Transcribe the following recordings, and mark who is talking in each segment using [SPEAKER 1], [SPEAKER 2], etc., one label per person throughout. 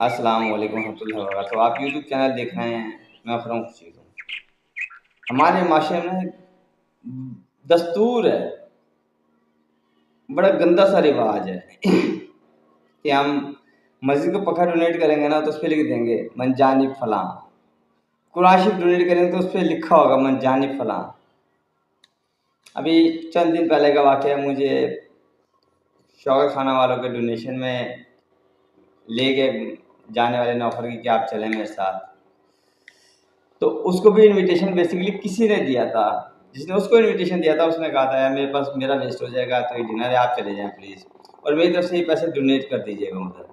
[SPEAKER 1] अस्सलाम वालेकुम रहमतुल्लाहि व बरकातहू। आप यूट्यूब चैनल देख रहे हैं, मैं अकरम खुर्शीद हूँ। हमारे माशरे में एक दस्तूर है, बड़ा गंदा सा रिवाज है कि हम मस्जिद को पक्का डोनेट करेंगे ना तो उस पर लिख देंगे मन जानिब फलां। कुरान शरीफ डोनेट करेंगे तो उस पर लिखा होगा मन जानिब फलां। अभी चंद दिन पहले का वाक़या है, मुझे शौकत खाना वालों के डोनेशन में ले गए जाने वाले नौकर की कि आप चलें मेरे साथ। तो उसको भी इनविटेशन बेसिकली किसी ने दिया था, जिसने उसको इनविटेशन दिया था उसने कहा था यार मेरे पास मेरा वेस्ट हो जाएगा तो ये डिनर है, आप चले जाएं प्लीज़, और मेरी तरफ से ये पैसे डोनेट कर दीजिएगा उधर।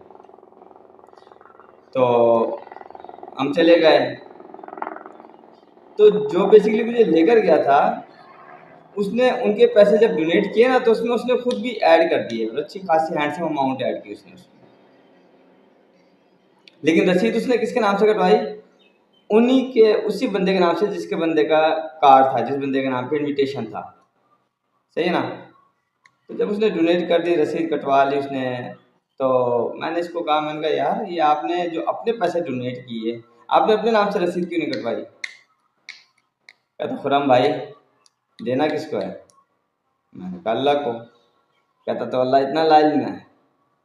[SPEAKER 1] तो हम चले गए। तो जो बेसिकली मुझे लेकर गया था उसने उनके पैसे जब डोनेट किए ना तो उसमें उसने खुद भी ऐड कर दिए, और अच्छी खासी हैंडसम अमाउंट ऐड की उसने। लेकिन रसीद उसने किसके नाम से कटवाई? उन्हीं के उसी बंदे के नाम से जिसके बंदे का कार्ड था, जिस बंदे के नाम पे इनविटेशन था। सही है ना? तो जब उसने डोनेट कर दी, रसीद कटवा ली उसने, तो मैंने इसको कहा, मैंने कहा यार ये आपने जो अपने पैसे डोनेट किए, आपने अपने नाम से रसीद क्यों नहीं कटवाई? कहता खुरम भाई देना किसको है? मैंने कहा अल्लाह को। कहता तो अल्लाह इतना लाइल है,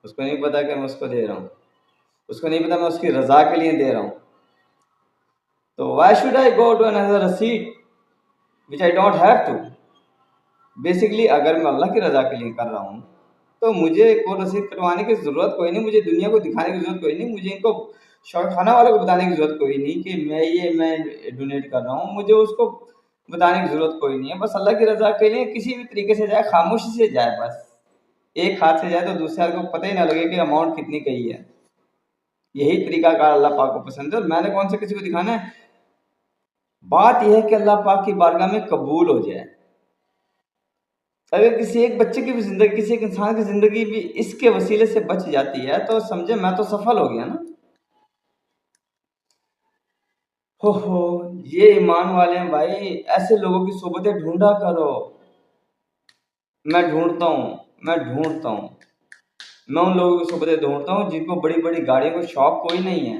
[SPEAKER 1] उसको नहीं पता कि मैं उसको दे रहा हूँ, उसको नहीं पता मैं उसकी रज़ा के लिए दे रहा हूँ। तो why should I go to another रसीद which I don't have to. Basically अगर मैं अल्लाह की रज़ा के लिए कर रहा हूँ तो मुझे को रसीद कटवाने की ज़रूरत कोई नहीं, मुझे दुनिया को दिखाने की ज़रूरत कोई नहीं, मुझे इनको शौक खाना वालों को बताने की ज़रूरत कोई नहीं कि मैं डोनेट कर रहा हूँ, मुझे उसको बताने की ज़रूरत कोई नहीं है। बस अल्लाह की रज़ा के लिए किसी भी तरीके से जाए, खामोशी से जाए, बस एक हाथ से जाए तो दूसरे हाथ को पता ही ना लगे कि अमाउंट कितनी कही है। यही तरीका कार अल्लाह पाक को पसंद है, और मैंने कौन सा किसी को दिखाना है। बात यह है कि अल्लाह पाक की बारगाह में कबूल हो जाए। अगर किसी एक बच्चे की भी ज़िंदगी, किसी एक इंसान की ज़िंदगी भी इसके वसीले से बच जाती है तो समझे मैं तो सफल हो गया ना। हो ये ईमान वाले हैं भाई, ऐसे लोगों की सोबतें ढूंढा करो। मैं ढूंढता हूँ, मैं ढूंढता हूँ, मैं उन लोगों की सोबतें ढूंढता हूँ जिनको बड़ी बड़ी गाड़ियों का शौक कोई नहीं है।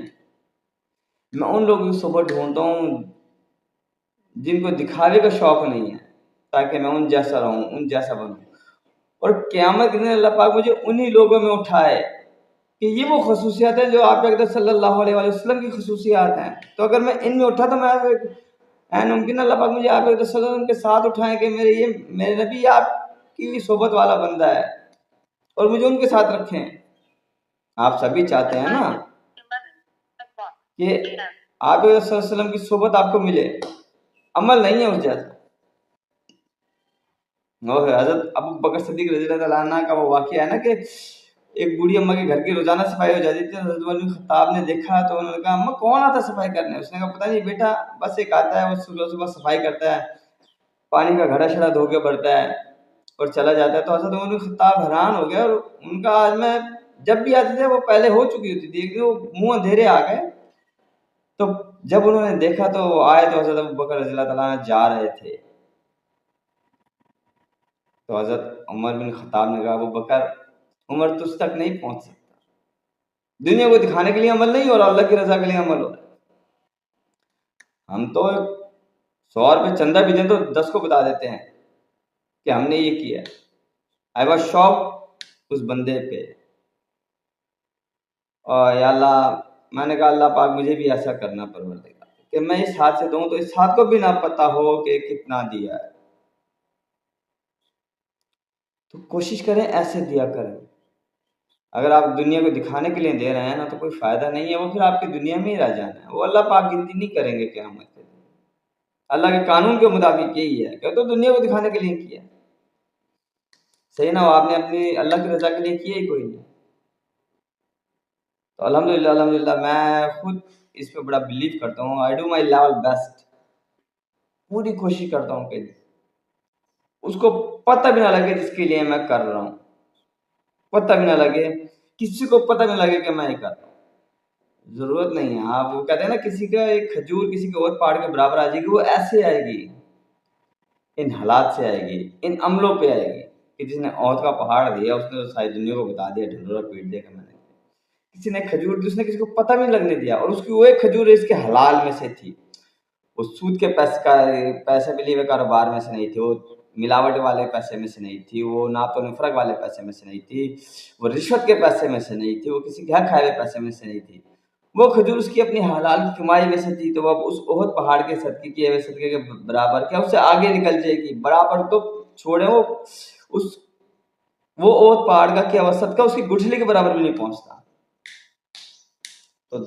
[SPEAKER 1] मैं उन लोगों की सोबत ढूंढता हूँ जिनको दिखावे का शौक नहीं है, ताकि मैं उन जैसा रहूँ, उन जैसा बनूँ। और क़यामत के दिन अल्लाह पाक मुझे उन्हीं लोगों में उठाए कि ये वो खसूसियात हैं जो आप अक़दस सल्लल्लाहु अलैहि वसल्लम की खसूसियात हैं। तो अगर मैं इनमें उठा तो मैं ऐन मुमकिन अल्लाह पाक मुझे आप अक़दस सल्लल्लाहु अलैहि वसल्लम के साथ उठाएँ कि मेरे नबी आपकी सोबत वाला बंदा है, और मुझे उनके साथ रखें। आप सभी चाहते हैं ना कि आप अक़दस सल्लल्लाहु अलैहि वसल्लम की सोबत आपको मिले, अमल नहीं है उस जैसा। और हज़रत अबू बकर सिद्दीक़ रज़ियल्लाहु अन्हु का वो वाक़या है ना कि एक बूढ़ी अम्मा के घर की रोज़ाना सफाई हो जाती थी। हज़रत उमर बिन खत्ताब ने देखा तो उन्होंने कहा अम्मा कौन आता है सफाई करने? उसने कहा पता नहीं बेटा, बस एक आता है, वो सुबह-सुबह सफाई करता है, पानी का घड़ा-शड़ा धो के भरता है और चला जाता है। तो हज़रत उमर बिन खत्ताब हैरान हो गए, और उनका आज मैं जब भी आते थे वो पहले हो चुकी होती थी, एक दिन वो मुँह अंधेरे आ गए। तो जब उन्होंने देखा तो आए तो हज़रत अबू बकर रज़ियल्लाहु अन्हु जा रहे थे। तो हज़रत उमर बिन खत्ताब ने कहा अबू बकर, उमर तुझ तक नहीं पहुँच सकता। दुनिया को दिखाने के लिए अमल नहीं हो रहा, अल्लाह की रज़ा के लिए अमल हो रहा है। हम तो 100 रुपये चंदा भी दें तो 10 को बता देते हैं कि हमने ये किया है। आई वाज़ शॉक्ड उस बंदे पे, और या अल्लाह, मैंने कहा अल्लाह पाक मुझे भी ऐसा करना परवरदिगार कि मैं इस हाथ से दूँ तो इस हाथ को भी ना पता हो कि कितना दिया है। तो कोशिश करें ऐसे दिया करें। अगर आप दुनिया को दिखाने के लिए दे रहे हैं ना तो कोई फ़ायदा नहीं है, वो फिर आपकी दुनिया में ही रह जाना है, वो अल्लाह पाक गिनती नहीं करेंगे क़यामत के दिन। अल्लाह के कानून के मुताबिक यही है कि तो दुनिया को दिखाने के लिए किया। सही ना? आपने अपनी अल्लाह की रज़ा के लिए किया ही कोई नहीं। तो अल्हम्दुलिल्लाह अल्हम्दुलिल्लाह मैं खुद इस पे बड़ा बिलीव करता हूँ। I do my level best. पूरी कोशिश करता हूँ कि उसको पता भी ना लगे जिसके लिए मैं कर रहा हूँ, पता भी ना लगे, किसी को पता भी ना लगे कि मैं ये कर रहा हूँ। ज़रूरत नहीं है। आप वो कहते हैं ना किसी का एक खजूर किसी के और पहाड़ के बराबर आ जाएगी, वो ऐसे आएगी, इन हालात से आएगी, इन अमलों पे आएगी कि जिसने औद का पहाड़ दिया उसने तो सारी दुनिया को बता दिया, ढिंढोरा पीट दिया कि मैंने। किसी ने खजूर दी, उसने किसी को पता भी नहीं लगने दिया, और उसकी वो एक खजूर इसके हलाल में से थी। वो सूद के पैसे मिली हुए कारोबार में से नहीं थी, वो मिलावट वाले पैसे में से नहीं थी, वो नाप और फ़र्क वाले पैसे में से नहीं थी, वो रिश्वत के पैसे में से नहीं थी, वो किसी के हक खाए हुए पैसे में से नहीं थी। वो खजूर उसकी अपनी हलाल की कमाई में से थी, तो अब उस ओहद पहाड़ के सदके किए हुए सदके के बराबर क्या, उससे आगे निकल जाएगी। बराबर तो छोड़े, उस वो ओहद पहाड़ का क्या हुआ, सदका उसकी गुठली के बराबर भी नहीं पहुंचता। तो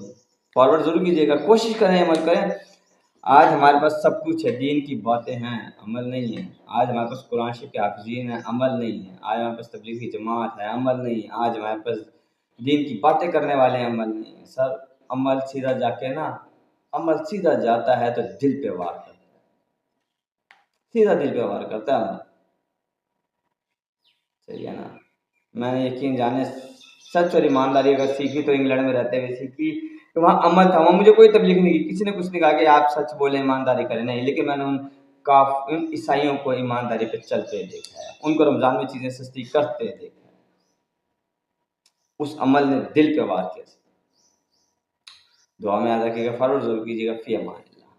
[SPEAKER 1] फॉरवर्ड जरूर कीजिएगा, कोशिश करें, अमल करें। आज हमारे पास सब कुछ है, दीन की बातें हैं, अमल नहीं है। आज हमारे पास कुरान शरीफ के हाफिज़ीन है, अमल नहीं है। आज हमारे पास तबलीग की जमात है, अमल नहीं है। आज हमारे पास दीन की बातें करने वाले हैं, अमल नहीं है। सर, अमल सीधा जाके ना, अमल सीधा जाता है तो दिल पे वार करता है, सीधा दिल पे वार करता है अमल। सही है ना। मैंने यकीन जाने सच और ईमानदारी अगर सीखी तो इंग्लैंड में रहते हुए सीखी, तो वहाँ अमल था। वहाँ मुझे कोई तबलीग नहीं की, किसी ने कुछ नहीं कहा कि आप सच बोले, ईमानदारी करें, नहीं। लेकिन मैंने उन ईसाइयों को ईमानदारी पे चलते देखा है, उनको रमज़ान में चीज़ें सस्ती करते देखा है। उस अमल ने दिल पे वार किया। दुआ में याद रखिएगा, फ़ॉरवर्ड ज़रूर कीजिएगा। फ़ी अमान अल्लाह।